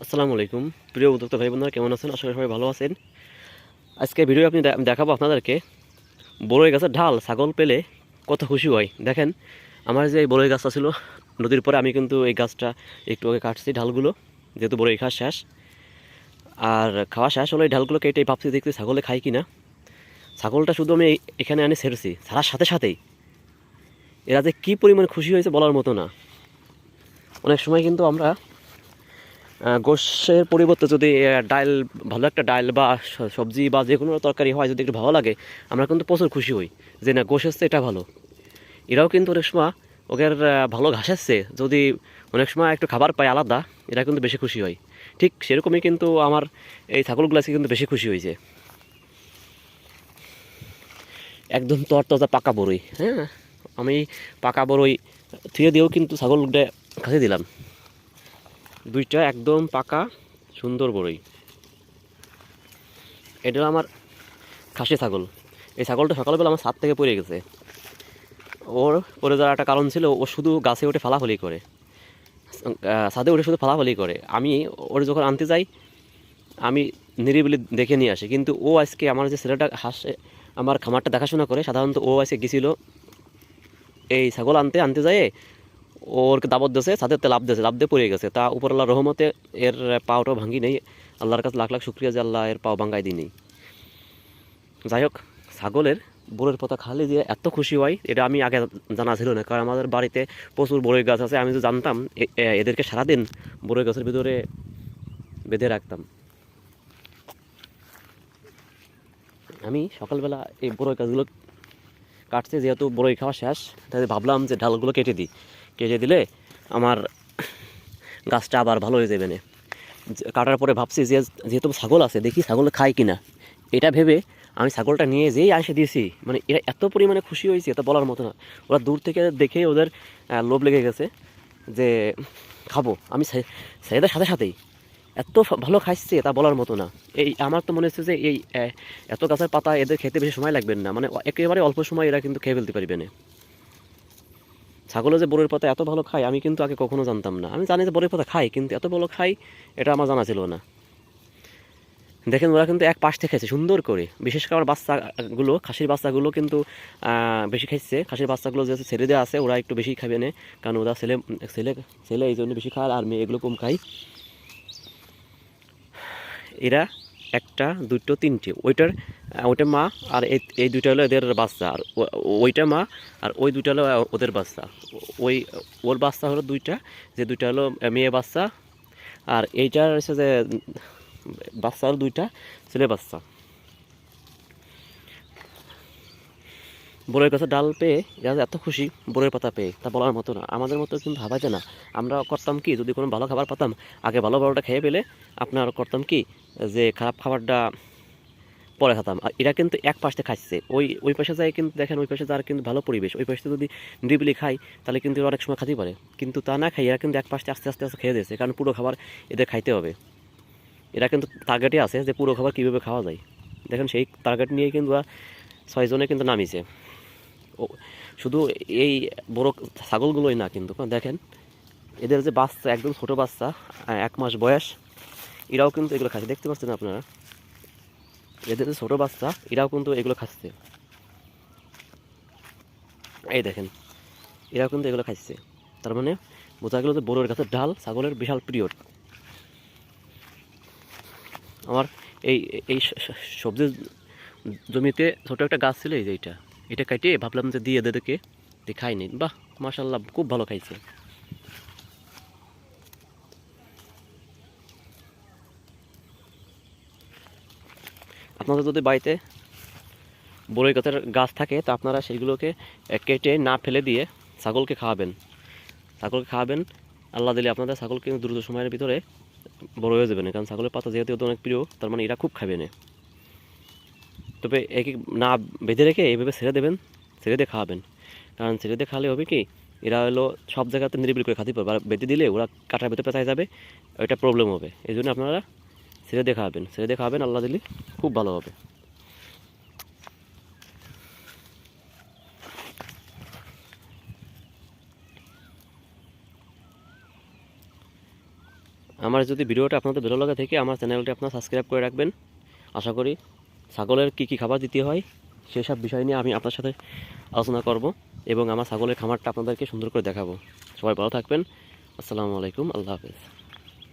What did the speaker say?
আসসালামু আলাইকুম প্রিয় উদ্যোক্তা ভাই বোনেরা, কেমন আছেন? আশা করি সবাই ভালো আছেন। আজকে ভিডিও দেখাবো আপনাদেরকে বড়ই গাছের ঢাল ছাগল পেলে কত খুশি হয়। দেখেন, আমার যে এই বড়ই গাছটা ছিল নদীর পরে, আমি কিন্তু এই গাছটা একটু আগে কাটছি ঢালগুলো, যেহেতু বড়ই খাওয়া শেষ। আর খাওয়া শেষ হলো এই ঢালগুলো কেটে ভাবছি দেখতে ছাগলে খাই কিনা। ছাগলটা শুধু আমি এখানে আনি ছেড়েছি, ছাড়ার সাথে সাথেই এরা যে কী পরিমাণ খুশি হয়েছে বলার মতো না। অনেক সময় কিন্তু আমরা গোশের পরিবর্তে যদি ডাল, ভালো একটা ডাল বা সবজি বা যে কোনো তরকারি হয়, যদি একটু ভালো লাগে, আমরা কিন্তু প্রচুর খুশি হই যে না, গোশ এসছে, এটা ভালো। এরাও কিন্তু অনেক সময় ওদের ভালো ঘাস এসছে যদি অনেক সময় একটু খাবার পায় আলাদা, এরা কিন্তু বেশি খুশি হয়। ঠিক সেরকমই কিন্তু আমার এই ছাগলগুলো আজকে কিন্তু বেশি খুশি হয়েছে। একদম তরতাজা পাকা বড়ই, হ্যাঁ, আমি পাকা বড়ই থুয়ে দিয়েও কিন্তু ছাগলটা খাসি দিলাম। দুইটা একদম পাকা সুন্দর বড়ই। এটা আমার খাসি ছাগল। এই ছাগলটা সকালবেলা আমার ছাদ থেকে পড়ে গেছে। ওর পড়ে যাওয়ার একটা কারণ ছিল, ও শুধু গাছে উঠে ফালাফালি করে, ছাদে উঠে শুধু ফালাফালি করে। আমি ওর যখন আনতে যাই, আমি নিরিবিলি দেখে নিয়ে আসি, কিন্তু ও আজকে আমার যে ছেলেটা হাসে আমার খামারটা দেখাশোনা করে, সাধারণত ও আজকে গেছিলো এই ছাগল আনতে আনতে যায়, ওর দাবত দিয়েছে, ছাদের লাভ দিয়েছে, লাভ দিয়ে পড়ে গেছে। তা উপরআল্লাহর রহমতে এর পাওটাও ভাঙি নেই। আল্লাহর কাছে লাখ লাখ শুক্রিয়া যে আল্লাহ এর পাও ভাঙ্গাই দিই নেই। যাই হোক, ছাগলের বড়ের পাতা খালে যে এত খুশি হয় এটা আমি আগে জানা ছিল না, কারণ আমাদের বাড়িতে প্রচুর বড়ই গাছ আছে। আমি তো জানতাম এদেরকে সারাদিন বড়ই গাছের ভিতরে বেঁধে রাখতাম। আমি সকালবেলা এই বড়ই গাছগুলো কাটছে, যেহেতু বড়ই খাওয়া শেষ, তাই ভাবলাম যে ডালগুলো কেটে দিই, কেটে দিলে আমার গাছটা আবার ভালো হয়ে যাবে না। কাটার পরে ভাবছি যে যেহেতু ছাগল আছে, দেখি ছাগল খায় কিনা, এটা ভেবে আমি ছাগলটা নিয়ে যেই আসে দিয়েছি, মানে এরা এত পরিমাণে খুশি হয়েছে এটা বলার মতো না। ওরা দূর থেকে দেখে ওদের লোভ লেগে গেছে যে খাবো। আমি ছেলেদের সাথে সাথেই এত ভালো খাইছে তা বলার মতো না। এই আমার তো মনে হচ্ছে যে এই এত গাছের পাতা এদের খেতে বেশি সময় লাগবে না, মানে একেবারে অল্প সময় এরা কিন্তু খেয়ে ফেলতে পারবে না। ছাগলে যে বড়ির পাতা এত ভালো খায় আমি কিন্তু আগে কখনো জানতাম না। আমি জানি যে বড়ির পাতা খাই, কিন্তু এত ভালো খাই এটা আমার জানা ছিল না। দেখেন, ওরা কিন্তু এক পাশ থেকে খাইছে সুন্দর করে। বিশেষ করে আমার বাচ্চাগুলো, খাসির বাচ্চাগুলো কিন্তু বেশি খাইছে। খাসির বাচ্চাগুলো যেহেতু ছেড়ে দেওয়া আছে, ওরা একটু বেশি খাবে না, কারণ ওরা ছেলে ছেলে ছেলে এই জন্য বেশি খায়, আর মেয়ে এগুলো কম খায়। এরা একটা দুটো তিনটে, ওইটা মা, আর এই দুইটা হলো এদের বাচ্চা, আর ওইটা মা, আর ওই দুইটা হলো ওদের বাচ্চা। ওই ওর বাচ্চা হলো দুইটা, যে দুইটা হলো মেয়ে বাচ্চা, আর এইটার হচ্ছে যে বাচ্চা হলো দুইটা ছেলে বাচ্চা। বড়ের গাছের ডাল পেয়ে এরা যে এত খুশি, বড়ের পাতা পেয়ে তা বলার মতো না। আমাদের মতো কিন্তু ভাবাইতে না। আমরা করতাম কি, যদি কোনো ভালো খাবার পাতাম, আগে ভালো বড়টা খেয়ে পেলে আপনার করতাম কি, যে খারাপ খাবারটা পরে খেতাম। আর এরা কিন্তু এক পাশে খাচ্ছে, ওই ওই পাশে যায়, কিন্তু দেখেন ওই পাশে যার কিন্তু ভালো পরিবেশ, ওই পাশে যদি নিরিবিলি খাই তাহলে কিন্তু অনেক সময় খাতেই পারে, কিন্তু তা না খাই এরা কিন্তু এক পাশে আস্তে আস্তে আস্তে খেয়ে দিয়েছে, কারণ পুরো খাবার এদের খাইতে হবে। এরা কিন্তু টার্গেটে আছে যে পুরো খাবার কীভাবে খাওয়া যায়। দেখেন সেই টার্গেট নিয়ে কিন্তু 6 জনে কিন্তু নামিছে। ও শুধু এই বড় ছাগলগুলোই না, কিন্তু দেখেন এদের যে বাচ্চা, একদম ছোট বাচ্চা, 1 মাস বয়স, এরাও কিন্তু এগুলো খাচ্ছে, দেখতে পাচ্ছেন আপনারা। এদের যে ছোট বাচ্চা, এরাও কিন্তু এগুলো খাচ্ছে, এই দেখেন, এরাও কিন্তু এগুলো খাচ্ছে। তার মানে বোঝা গেল যে বড়োর গাছের ডাল ছাগলের বিশাল প্রিয়। আমার এই এই সবজির জমিতে ছোট একটা গাছ ছিল, এই যে এটা কাটিয়ে ভাবলাম যে দিয়ে এদেরকে খাইনি। বাহ, মাশাল্লাহ, খুব ভালো খাইছে। আপনাদের যদি বাড়িতে বড়ই গাছের গাছ থাকে, তো আপনারা সেইগুলোকে কেটে না ফেলে দিয়ে ছাগলকে খাওয়াবেন। ছাগলকে খাওয়াবেন, আল্লাহ দিলে আপনাদের ছাগল কিন্তু দ্রুত সময়ের ভিতরে বড় হয়ে যাবে না, কারণ ছাগলের পাতা যেহেতু ওদের অনেক প্রিয়, তার মানে এরা খুব খাবে না। তবে একে না বেঁধে রেখে এইভাবে ছেড়ে দেবেন, ছেড়ে দিয়ে খাওয়াবেন। কারণ ছেড়ে দিয়ে খাওয়ালে হবে কি, এরা হলো সব জায়গাতে নিরিবিলি করে খাতে পারবে, আর বেঁধে দিলে ওরা কাটার ভেতরে পেঁচায় যাবে, ওইটা প্রবলেম হবে। এই জন্য আপনারা ছেড়ে দিয়ে খাওয়াবেন, ছেড়ে দিয়ে খাওয়াবেন, আল্লাহ দিলে খুব ভালো হবে। আমার যদি ভিডিওটা আপনাদের ভালো লাগে থেকে আমার চ্যানেলটি আপনারা সাবস্ক্রাইব করে রাখবেন। আশা করি ছাগলের কী কী খাবার দিতে হয় সেসব বিষয় নিয়ে আমি আপনার সাথে আলোচনা করব এবং আমার ছাগলের খামারটা আপনাদেরকে সুন্দর করে দেখাবো। সবাই ভালো থাকবেন। আসসালামু আলাইকুম, আল্লাহ হাফেজ।